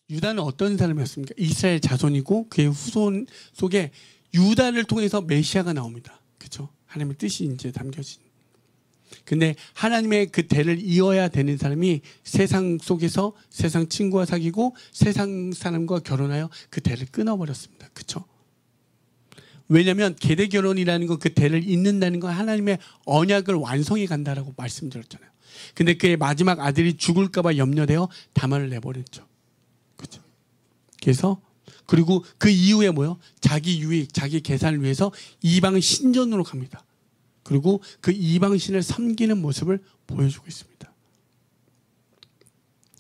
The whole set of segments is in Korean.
유다는 어떤 사람이었습니까? 이스라엘 자손이고 그의 후손 속에 유다를 통해서 메시아가 나옵니다. 그렇죠? 하나님의 뜻이 이제 담겨진. 근데 하나님의 그 대를 이어야 되는 사람이 세상 속에서 세상 친구와 사귀고 세상 사람과 결혼하여 그 대를 끊어버렸습니다. 그렇죠? 왜냐하면 계대 결혼이라는 건 그 대를 잇는다는 건 하나님의 언약을 완성해 간다라고 말씀드렸잖아요. 근데 그의 마지막 아들이 죽을까 봐 염려되어 다말을 내버렸죠. 그렇죠? 그래서 그리고 그 이후에 뭐요? 자기 유익, 자기 계산을 위해서 이방 신전으로 갑니다. 그리고 그 이방 신을 섬기는 모습을 보여주고 있습니다.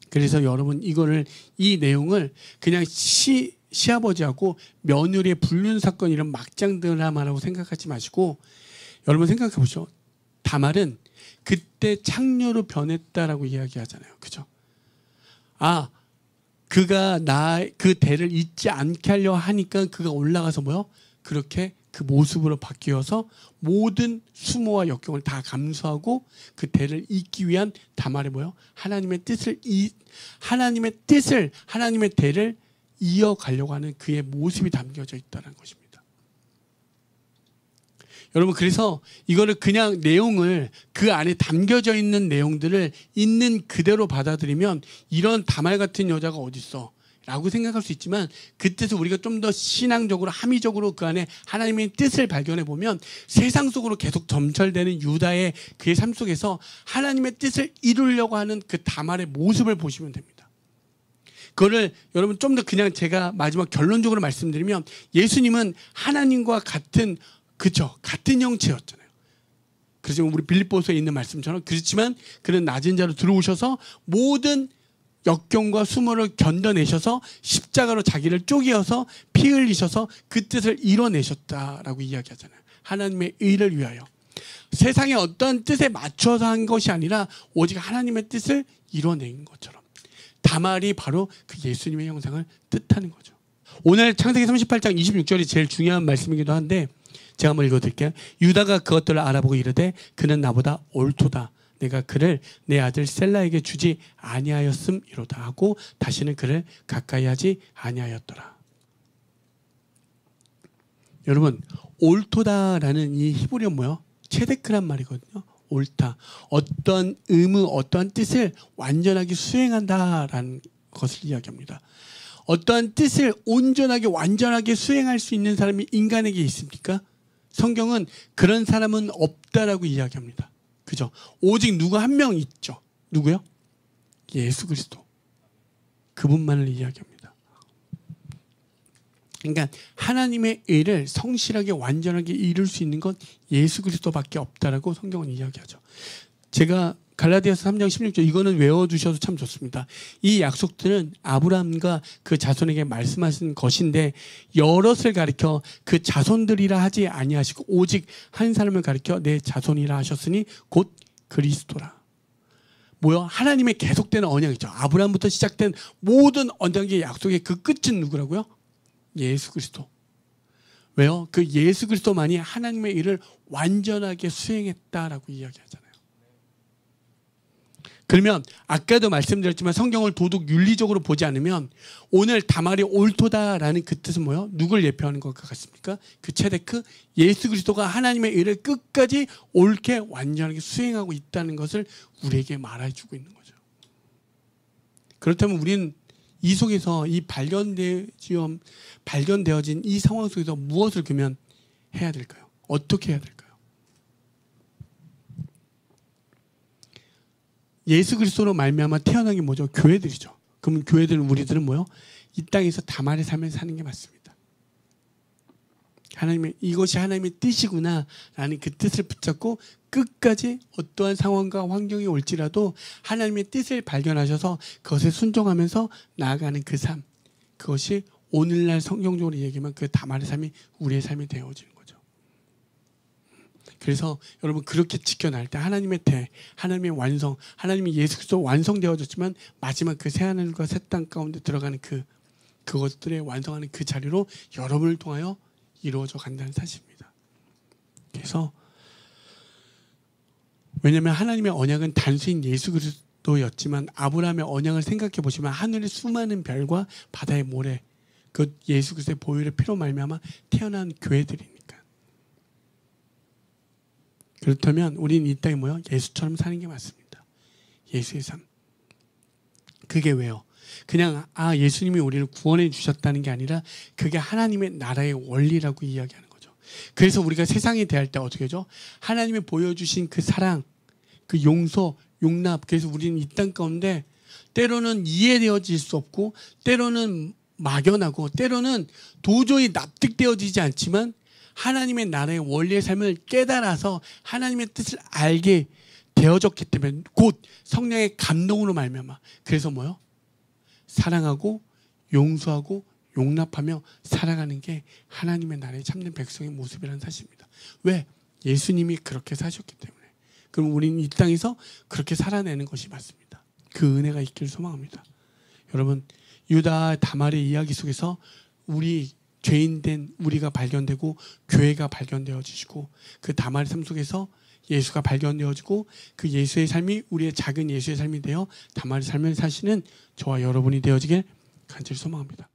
그래서 여러분 이 내용을 그냥 시아버지하고 며느리의 불륜 사건 이런 막장 드라마라고 생각하지 마시고 여러분 생각해 보시죠. 다말은 그때 창녀로 변했다라고 이야기하잖아요. 그죠? 아, 그가 그 대를 잊지 않게 하려 하니까 그가 올라가서 뭐요? 그렇게 그 모습으로 바뀌어서 모든 수모와 역경을 다 감수하고 그 대를 잇기 위한 다말의 뭐요? 하나님의 대를 이어가려고 하는 그의 모습이 담겨져 있다는 것입니다. 여러분 그래서 이거를 그냥 내용을 그 안에 담겨져 있는 내용들을 있는 그대로 받아들이면 이런 다말 같은 여자가 어딨어 라고 생각할 수 있지만 그 뜻을 우리가 좀 더 신앙적으로 함의적으로 그 안에 하나님의 뜻을 발견해 보면 세상 속으로 계속 점철되는 유다의 그의 삶 속에서 하나님의 뜻을 이루려고 하는 그 다말의 모습을 보시면 됩니다. 그거를 여러분 좀 더 그냥 제가 마지막 결론적으로 말씀드리면 예수님은 하나님과 같은 형체였잖아요. 그래서 우리 빌립보서에 있는 말씀처럼 그렇지만 그는 낮은 자로 들어오셔서 모든 역경과 수모를 견뎌내셔서 십자가로 자기를 쪼개어서 피 흘리셔서 그 뜻을 이뤄내셨다라고 이야기하잖아요. 하나님의 의를 위하여. 세상의 어떤 뜻에 맞춰서 한 것이 아니라 오직 하나님의 뜻을 이뤄낸 것처럼. 다말이 바로 그 예수님의 형상을 뜻하는 거죠. 오늘 창세기 38장 26절이 제일 중요한 말씀이기도 한데 제가 한번 읽어드릴게요. 유다가 그것들을 알아보고 이르되 그는 나보다 옳도다. 내가 그를 내 아들 셀라에게 주지 아니하였음이로다 하고 다시는 그를 가까이 하지 아니하였더라. 여러분 옳도다라는 이 히브리어 뭐요? 체데크란 말이거든요. 옳다. 어떤 의무, 어떠한 뜻을 완전하게 수행한다라는 것을 이야기합니다. 어떠한 뜻을 온전하게 완전하게 수행할 수 있는 사람이 인간에게 있습니까? 성경은 그런 사람은 없다라고 이야기합니다. 그죠? 오직 누구 한 명 있죠. 누구요? 예수 그리스도. 그분만을 이야기합니다. 그러니까 하나님의 의를 성실하게 완전하게 이룰 수 있는 건 예수 그리스도밖에 없다라고 성경은 이야기하죠. 제가 갈라디아서 3장 16절 이거는 외워두셔도 참 좋습니다. 이 약속들은 아브라함과 그 자손에게 말씀하신 것인데 여럿을 가리켜 그 자손들이라 하지 아니하시고 오직 한 사람을 가리켜 내 자손이라 하셨으니 곧 그리스도라. 뭐요? 하나님의 계속되는 언약이죠. 아브라함부터 시작된 모든 언약의 약속의 그 끝은 누구라고요? 예수 그리스도. 왜요? 그 예수 그리스도만이 하나님의 일을 완전하게 수행했다라고 이야기하잖아요. 그러면 아까도 말씀드렸지만 성경을 도덕 윤리적으로 보지 않으면 오늘 다말이 옳도다라는 그 뜻은 뭐예요? 누굴 예표하는 것 같습니까? 그 체데크 예수 그리스도가 하나님의 일을 끝까지 옳게 완전하게 수행하고 있다는 것을 우리에게 말해주고 있는 거죠. 그렇다면 우리는 이 속에서 이 발견되어진 이 상황 속에서 무엇을 그러면 해야 될까요? 어떻게 해야 될까요? 예수 그리스도로 말미암아 태어난 게 뭐죠? 교회들이죠. 그러면 교회들은 우리들은 뭐요? 이 땅에서 다말의 삶을 사는 게 맞습니다. 이것이 하나님의 뜻이구나라는 그 뜻을 붙잡고 끝까지 어떠한 상황과 환경이 올지라도 하나님의 뜻을 발견하셔서 그것에 순종하면서 나아가는 그 삶. 그것이 오늘날 성경적으로 얘기하면 그 다말의 삶이 우리의 삶이 되어지는 거죠. 그래서 여러분 그렇게 지켜날 때 하나님의 하나님의 완성, 하나님이 예수 그리스도 완성되어졌지만 마지막 그 새하늘과 새 땅 가운데 들어가는 그것들의 완성하는 그 자리로 여러분을 통하여 이루어져 간다는 사실입니다. 그래서 왜냐하면 하나님의 언약은 단순히 예수 였지만 아브라함의 언약을 생각해 보시면 하늘의 수많은 별과 바다의 모래, 그 예수 그리스도의 보혈의 피로 말미암아 태어난 교회들이니까. 그렇다면 우리는 이 땅에 뭐요? 예수처럼 사는 게 맞습니다. 예수의 삶. 그게 왜요? 그냥 예수님이 우리를 구원해 주셨다는 게 아니라 그게 하나님의 나라의 원리라고 이야기하는 거죠. 그래서 우리가 세상에 대할 때 어떻게 하죠? 하나님이 보여주신 그 사랑, 그 용서, 용납. 그래서 우리는 이 땅 가운데 때로는 이해되어질 수 없고 때로는 막연하고 때로는 도저히 납득되어지지 않지만 하나님의 나라의 원리의 삶을 깨달아서 하나님의 뜻을 알게 되어졌기 때문에 곧 성령의 감동으로 말미암아. 그래서 뭐요? 사랑하고 용서하고 용납하며 살아가는 게 하나님의 나라의 참된 백성의 모습이라는 사실입니다. 왜? 예수님이 그렇게 사셨기 때문에. 그럼 우리는 이 땅에서 그렇게 살아내는 것이 맞습니다. 그 은혜가 있기를 소망합니다. 여러분, 유다 다말의 이야기 속에서 우리 죄인된 우리가 발견되고 교회가 발견되어지고 그 다말의 삶 속에서 예수가 발견되어지고 그 예수의 삶이 우리의 작은 예수의 삶이 되어 다말의 삶을 사시는 저와 여러분이 되어지길 간절히 소망합니다.